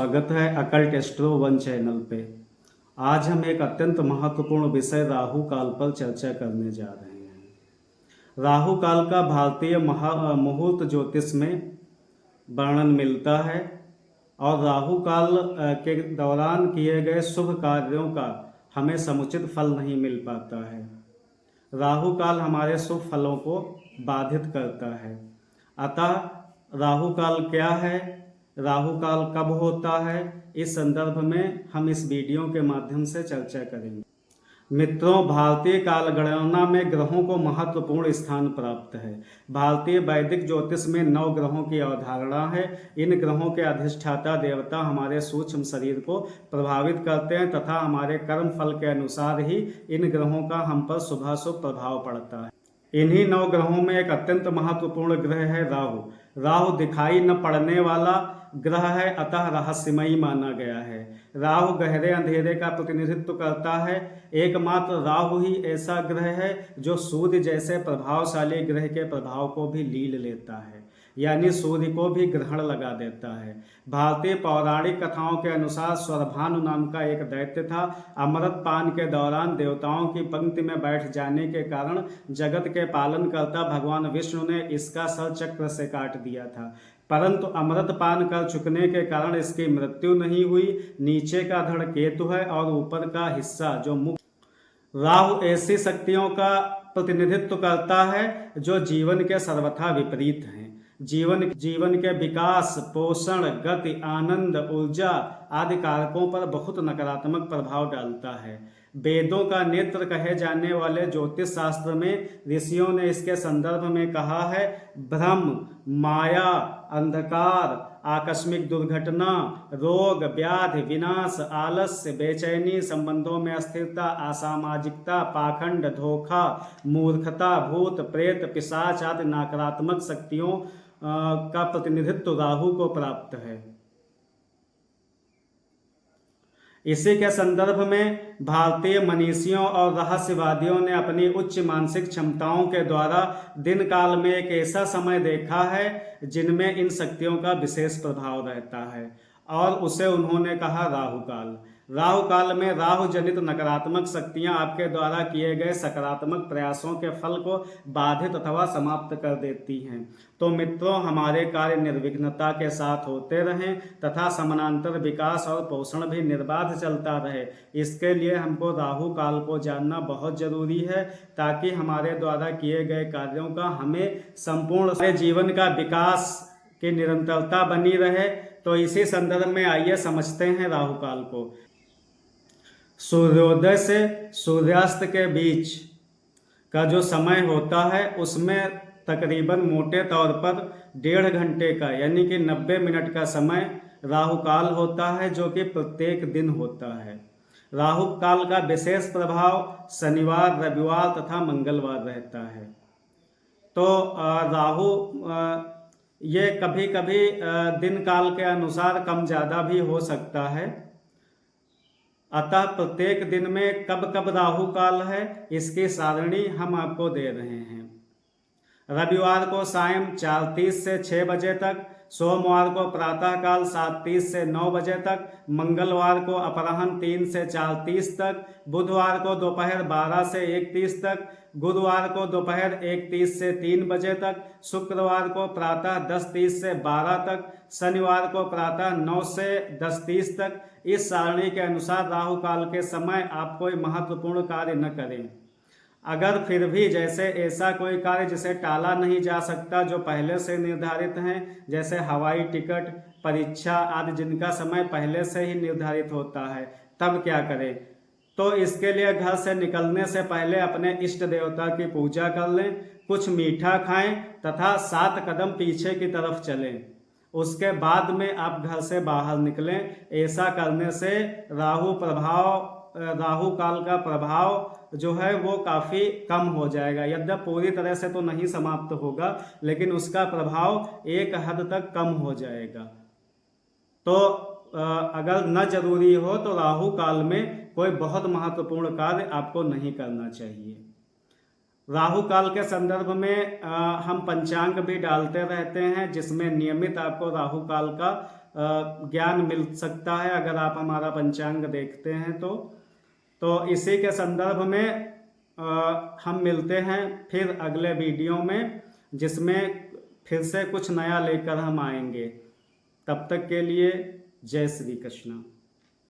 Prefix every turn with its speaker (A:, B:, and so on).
A: स्वागत है occult astro one channel पे। आज हम एक अत्यंत महत्वपूर्ण विषय राहु काल पर चर्चा करने जा रहे हैं। राहु काल का भारतीय मुहूर्त ज्योतिष में वर्णन मिलता है और राहु काल के दौरान किए गए शुभ कार्यों का हमें समुचित फल नहीं मिल पाता है। राहु काल हमारे शुभ फलों को बाधित करता है। अतः राहु काल क्या है, राहु काल कब होता है, इस संदर्भ में हम इस वीडियो के माध्यम से चर्चा करेंगे। मित्रों, भारतीय कालगणना में ग्रहों को महत्वपूर्ण स्थान प्राप्त है। भारतीय वैदिक ज्योतिष में 9 ग्रहों की अवधारणा है। इन ग्रहों के अधिष्ठाता देवता हमारे सूक्ष्म शरीर को प्रभावित करते हैं तथा हमारे कर्म फल के अनुसार ही इन ग्रहों का हम पर शुभाशुभ प्रभाव पड़ता है। इन्हीं 9 ग्रहों में एक अत्यंत महत्वपूर्ण ग्रह है राहु। राहु दिखाई न पड़ने वाला ग्रह है, अतः रहस्यमयी माना गया है। राहु गहरे अंधेरे का प्रतिनिधित्व करता है। एकमात्र राहु ही ऐसा ग्रह है जो सूर्य जैसे प्रभावशाली ग्रह के प्रभाव को भी लील लेता है, यानी सूर्य को भी ग्रहण लगा देता है। भारतीय पौराणिक कथाओं के अनुसार स्वरभानु नाम का एक दैत्य था। अमृत पान के दौरान देवताओं की पंक्ति में बैठ जाने के कारण जगत के पालनकर्ता भगवान विष्णु ने इसका सर चक्र से काट दिया था, परंतु अमृत पान कर चुकने के कारण इसकी मृत्यु नहीं हुई। नीचे का धड़ केतु है और ऊपर का हिस्सा जो मुख। राहु ऐसी शक्तियों का प्रतिनिधित्व करता है जो जीवन के सर्वथा विपरीत हैं। जीवन के विकास, पोषण, गति, आनंद, ऊर्जा आदि कारकों पर बहुत नकारात्मक प्रभाव डालता है। वेदों का नेत्र कहे जाने वाले ज्योतिष शास्त्र में ऋषियों ने इसके संदर्भ में कहा है, भ्रम, माया, अंधकार, आकस्मिक दुर्घटना, रोग, व्याधि, विनाश, आलस्य, बेचैनी, संबंधों में अस्थिरता, असामाजिकता, पाखंड, धोखा, मूर्खता, भूत, प्रेत, पिशाच आदि नकारात्मक शक्तियों का प्रतिनिधित्व राहु को प्राप्त है। इसी के संदर्भ में भारतीय मनीषियों और रहस्यवादियों ने अपनी उच्च मानसिक क्षमताओं के द्वारा दिन काल में एक ऐसा समय देखा है जिनमें इन शक्तियों का विशेष प्रभाव रहता है और उसे उन्होंने कहा राहु काल। राहु काल में राहु जनित नकारात्मक शक्तियां आपके द्वारा किए गए सकारात्मक प्रयासों के फल को बाधित अथवा समाप्त कर देती हैं। तो मित्रों, हमारे कार्य निर्विघ्नता के साथ होते रहें तथा समानांतर विकास और पोषण भी निर्बाध चलता रहे। इसके लिए हमको राहु काल को जानना बहुत जरूरी है ताकि हमारे द्वारा किए गए कार्यों का हमें संपूर्ण जीवन का विकास की निरंतरता बनी रहे। तो इसी संदर्भ में आइए समझते हैं राहु काल को। सूर्योदय से सूर्यास्त के बीच का जो समय होता है उसमें तकरीबन मोटे तौर पर 1.5 घंटे का यानी कि 90 मिनट का समय राहु काल होता है, जो कि प्रत्येक दिन होता है। राहु काल का विशेष प्रभाव शनिवार, रविवार तथा मंगलवार रहता है। तो राहु ये कभी कभी दिन काल के अनुसार कम ज़्यादा भी हो सकता है। अतः प्रत्येक दिन में कब कब राहु काल है इसकी सारणी हम आपको दे रहे हैं। रविवार को सायं 4:30 से 6 बजे तक, सोमवार को प्रातःकाल 7:30 से 9 बजे तक, मंगलवार को अपराह्न 3 से 4:30 तक, बुधवार को दोपहर 12 से 1:30 तक, गुरुवार को दोपहर 1:30 से 3 बजे तक, शुक्रवार को प्रातः 10:30 से 12 तक, शनिवार को प्रातः 9 से 10:30 तक। इस सारणी के अनुसार राहु काल के समय आप कोई महत्वपूर्ण कार्य न करें। अगर फिर भी जैसे ऐसा कोई कार्य जिसे टाला नहीं जा सकता, जो पहले से निर्धारित हैं, जैसे हवाई टिकट, परीक्षा आदि जिनका समय पहले से ही निर्धारित होता है, तब क्या करें? तो इसके लिए घर से निकलने से पहले अपने इष्ट देवता की पूजा कर लें, कुछ मीठा खाएं तथा 7 कदम पीछे की तरफ चलें। उसके बाद में आप घर से बाहर निकलें। ऐसा करने से राहु काल का प्रभाव जो है वो काफ़ी कम हो जाएगा। यद्यपि पूरी तरह से तो नहीं समाप्त होगा, लेकिन उसका प्रभाव एक हद तक कम हो जाएगा। तो अगर न जरूरी हो तो राहु काल में कोई बहुत महत्वपूर्ण कार्य आपको नहीं करना चाहिए। राहु काल के संदर्भ में हम पंचांग भी डालते रहते हैं, जिसमें नियमित आपको राहु काल का ज्ञान मिल सकता है अगर आप हमारा पंचांग देखते हैं तो इसी के संदर्भ में हम मिलते हैं फिर अगले वीडियो में, जिसमें फिर से कुछ नया लेकर हम आएंगे। तब तक के लिए जय श्री कृष्ण।